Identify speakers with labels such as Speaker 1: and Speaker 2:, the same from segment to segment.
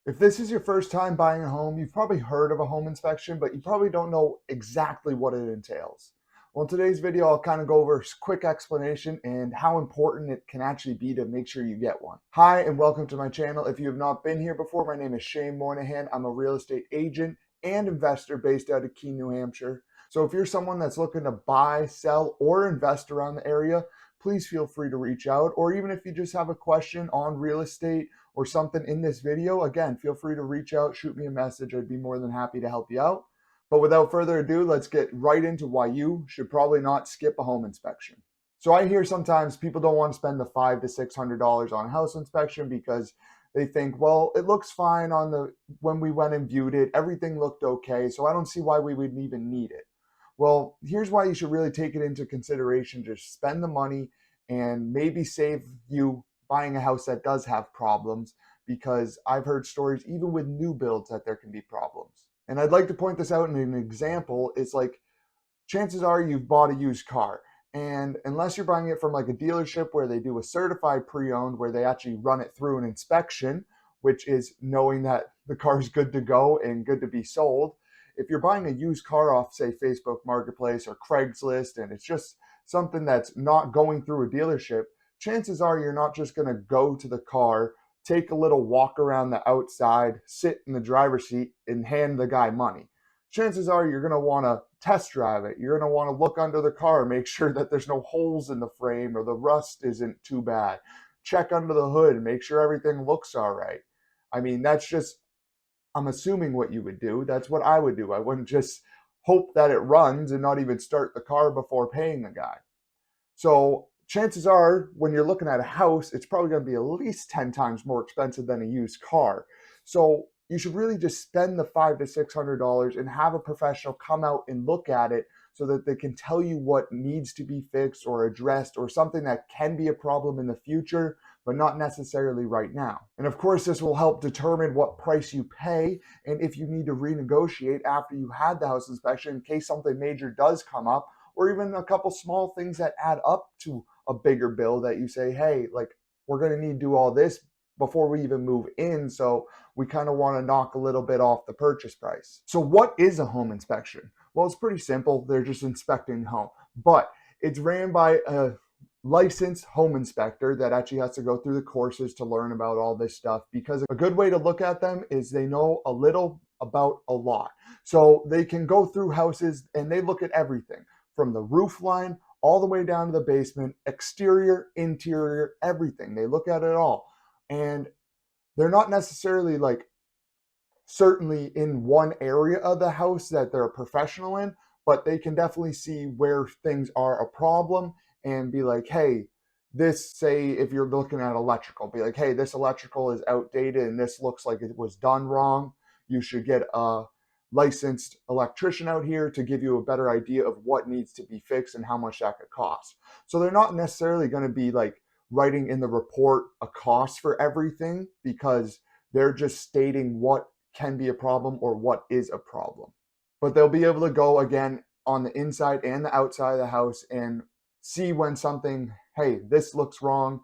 Speaker 1: If this is your first time buying a home, you've probably heard of a home inspection, but you probably don't know exactly what it entails. Well, in today's video, I'll kind of go over a quick explanation and how important it can actually be to make sure you get one. Hi, and welcome to my channel. If you have not been here before, my name is Moynihan. I'm a real estate agent and investor based out of Keene, New Hampshire. So if you're someone that's looking to buy, sell, or invest around the area, please feel free to reach out. Or even if you just have a question on real estate or something in this video, again, feel free to reach out, shoot me a message. I'd be more than happy to help you out. But without further ado, let's get right into why you should probably not skip a home inspection. So I hear sometimes people don't want to spend the $500 to $600 on a house inspection because they think, well, it looks fine on the when we went and viewed it, everything looked okay, so I don't see why we would even need it. Well, here's why you should really take it into consideration. Just spend the money and maybe save you buying a house that does have problems, because I've heard stories even with new builds that there can be problems. And I'd like to point this out in an example. It's like, chances are you've bought a used car, and unless you're buying it from like a dealership where they do a certified pre-owned where they actually run it through an inspection, which is knowing that the car is good to go and good to be sold. If you're buying a used car off, say, Facebook Marketplace or Craigslist, and it's just something that's not going through a dealership, chances are you're not just going to go to the car, take a little walk around the outside, sit in the driver's seat, and hand the guy money. Chances are you're going to want to test drive it. You're going to want to look under the car, make sure that there's no holes in the frame or the rust isn't too bad. Check under the hood and make sure everything looks all right. I mean, that's just, I'm assuming what you would do. That's what I would do. I wouldn't just hope that it runs and not even start the car before paying the guy. So chances are when you're looking at a house, it's probably going to be at least 10 times more expensive than a used car. So you should really just spend the $500 to $600 and have a professional come out and look at it so that they can tell you what needs to be fixed or addressed, or something that can be a problem in the future, but not necessarily right now. And of course, this will help determine what price you pay and if you need to renegotiate after you had the house inspection in case something major does come up, or even a couple small things that add up to a bigger bill that you say, hey, like, we're going to need to do all this before we even move in. So we kind of want to knock a little bit off the purchase price. So what is a home inspection? Well, it's pretty simple. They're just inspecting the home, but it's ran by a licensed home inspector that actually has to go through the courses to learn about all this stuff, because a good way to look at them is they know a little about a lot. So they can go through houses and they look at everything from the roof line all the way down to the basement, exterior, interior, everything. They look at it all. And they're not necessarily like certainly in one area of the house that they're a professional in, but they can definitely see where things are a problem and be like, hey, this, say if you're looking at electrical, be like, hey, this electrical is outdated and this looks like it was done wrong. You should get a licensed electrician out here to give you a better idea of what needs to be fixed and how much that could cost. So they're not necessarily going to be like writing in the report a cost for everything, because they're just stating what can be a problem or what is a problem. But they'll be able to go again on the inside and the outside of the house and see when something, hey, this looks wrong.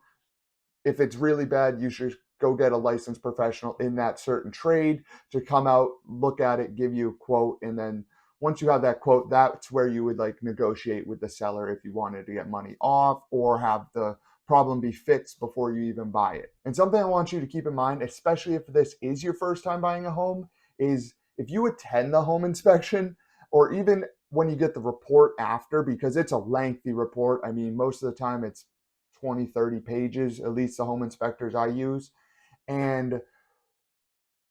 Speaker 1: If it's really bad, you should go get a licensed professional in that certain trade to come out, look at it, give you a quote. And then once you have that quote, that's where you would like negotiate with the seller if you wanted to get money off or have the problem be fixed before you even buy it. And something I want you to keep in mind, especially if this is your first time buying a home, is if you attend the home inspection, or even when you get the report after, because it's a lengthy report. I mean, most of the time it's 20, 30 pages, at least the home inspectors I use. And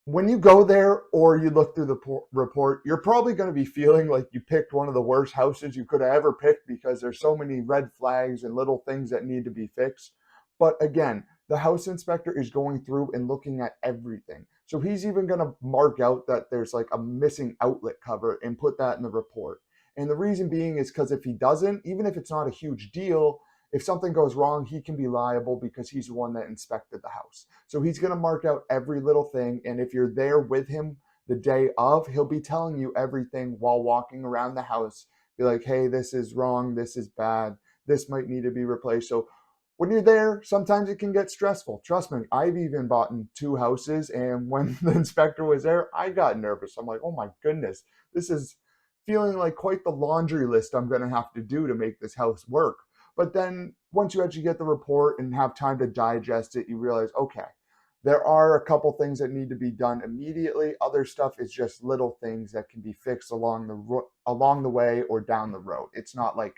Speaker 1: when you go there or you look through the report, you're probably going to be feeling like you picked one of the worst houses you could have ever picked, because there's so many red flags and little things that need to be fixed. But again, the house inspector is going through and looking at everything. So he's even going to mark out that there's like a missing outlet cover and put that in the report. And the reason being is because if he doesn't, even if it's not a huge deal, if something goes wrong, he can be liable because he's the one that inspected the house. So he's going to mark out every little thing. And if you're there with him the day of, he'll be telling you everything while walking around the house. Be like, hey, this is wrong. This is bad. This might need to be replaced. So when you're there, sometimes it can get stressful. Trust me, I've even bought in two houses, and when the inspector was there, I got nervous. I'm like, oh my goodness, this is feeling like quite the laundry list I'm going to have to do to make this house work. But then once you actually get the report and have time to digest it, you realize, okay, there are a couple things that need to be done immediately. Other stuff is just little things that can be fixed along the way or down the road. It's not like,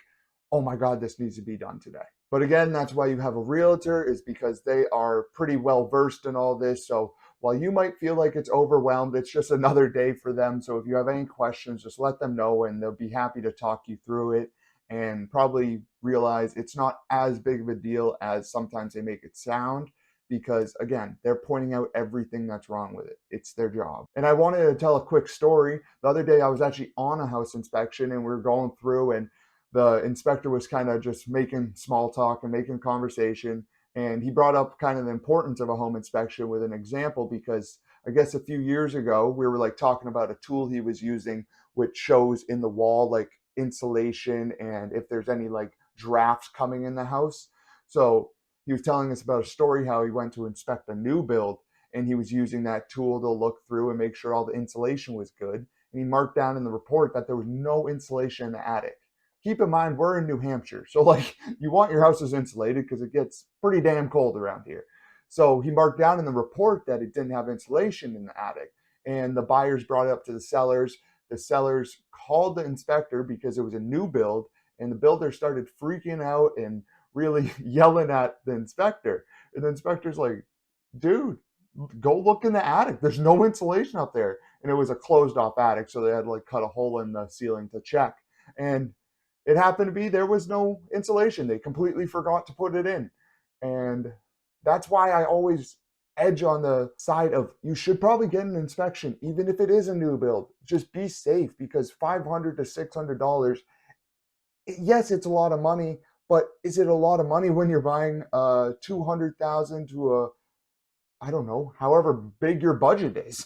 Speaker 1: oh my God, this needs to be done today. But again, that's why you have a realtor, is because they are pretty well versed in all this. So while you might feel like it's overwhelmed, it's just another day for them. So if you have any questions, just let them know and they'll be happy to talk you through it, and probably realize it's not as big of a deal as sometimes they make it sound, because again, they're pointing out everything that's wrong with it. It's their job. And I wanted to tell a quick story. The other day I was actually on a house inspection and we were going through, and the inspector was kind of just making small talk and making conversation. And he brought up kind of the importance of a home inspection with an example, because I guess a few years ago we were like talking about a tool he was using, which shows in the wall like insulation and if there's any like drafts coming in the house. So he was telling us about a story how he went to inspect a new build, and he was using that tool to look through and make sure all the insulation was good. And he marked down in the report that there was no insulation in the attic. Keep in mind, we're in New Hampshire. So, like, you want your houses insulated because it gets pretty damn cold around here. So, he marked down in the report that it didn't have insulation in the attic. And the buyers brought it up to the sellers. The sellers called the inspector because it was a new build, and the builder started freaking out and really yelling at the inspector. And the inspector's like, dude, go look in the attic. There's no insulation up there. And it was a closed off attic. So they had to like cut a hole in the ceiling to check. And it happened to be there was no insulation. They completely forgot to put it in. And that's why I always edge on the side of you should probably get an inspection, even if it is a new build. Just be safe, because $500 to $600, yes, it's a lot of money, but is it a lot of money when you're buying 200,000 to a, I don't know, however big your budget is?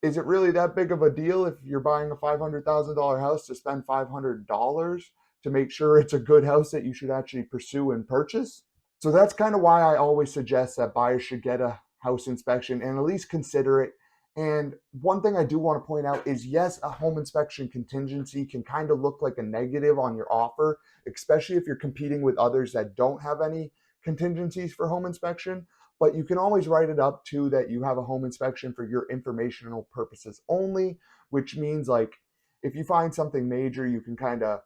Speaker 1: Is it really that big of a deal if you're buying a $500,000 house to spend $500 to make sure it's a good house that you should actually pursue and purchase? So that's kind of why I always suggest that buyers should get a house inspection and at least consider it. And one thing I do want to point out is, yes, a home inspection contingency can kind of look like a negative on your offer, especially if you're competing with others that don't have any contingencies for home inspection. But you can always write it up too that you have a home inspection for your informational purposes only, which means like if you find something major, you can kind of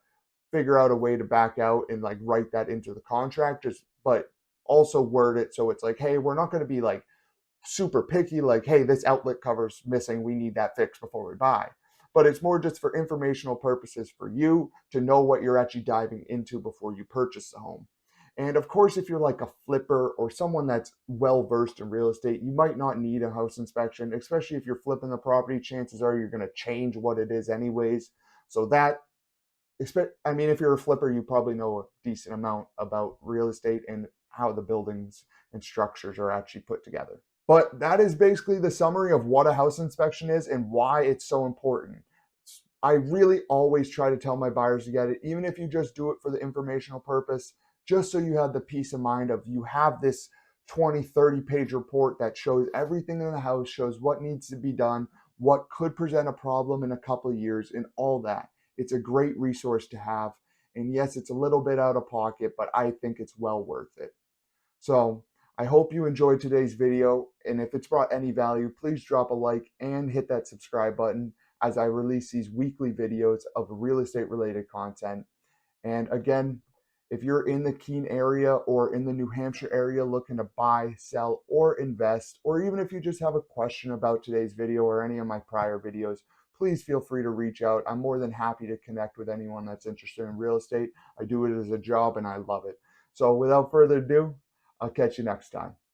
Speaker 1: figure out a way to back out and like write that into the contract, just but also word it so it's like, hey, we're not going to be like super picky, like, hey, this outlet cover's missing, we need that fixed before we buy. But it's more just for informational purposes for you to know what you're actually diving into before you purchase the home. And of course, if you're like a flipper or someone that's well versed in real estate, you might not need a house inspection, especially if you're flipping the property. Chances are you're going to change what it is anyways. So that, I mean, if you're a flipper, you probably know a decent amount about real estate and how the buildings and structures are actually put together. But that is basically the summary of what a house inspection is and why it's so important. I really always try to tell my buyers to get it, even if you just do it for the informational purpose, just so you have the peace of mind of you have this 20, 30-page report that shows everything in the house, shows what needs to be done, what could present a problem in a couple of years, and all that. It's a great resource to have. And yes, it's a little bit out of pocket, but I think it's well worth it. So I hope you enjoyed today's video. And if it's brought any value, please drop a like and hit that subscribe button as I release these weekly videos of real estate related content. And again, if you're in the Keene area or in the New Hampshire area looking to buy, sell, or invest, or even if you just have a question about today's video or any of my prior videos, please feel free to reach out. I'm more than happy to connect with anyone that's interested in real estate. I do it as a job and I love it. So without further ado, I'll catch you next time.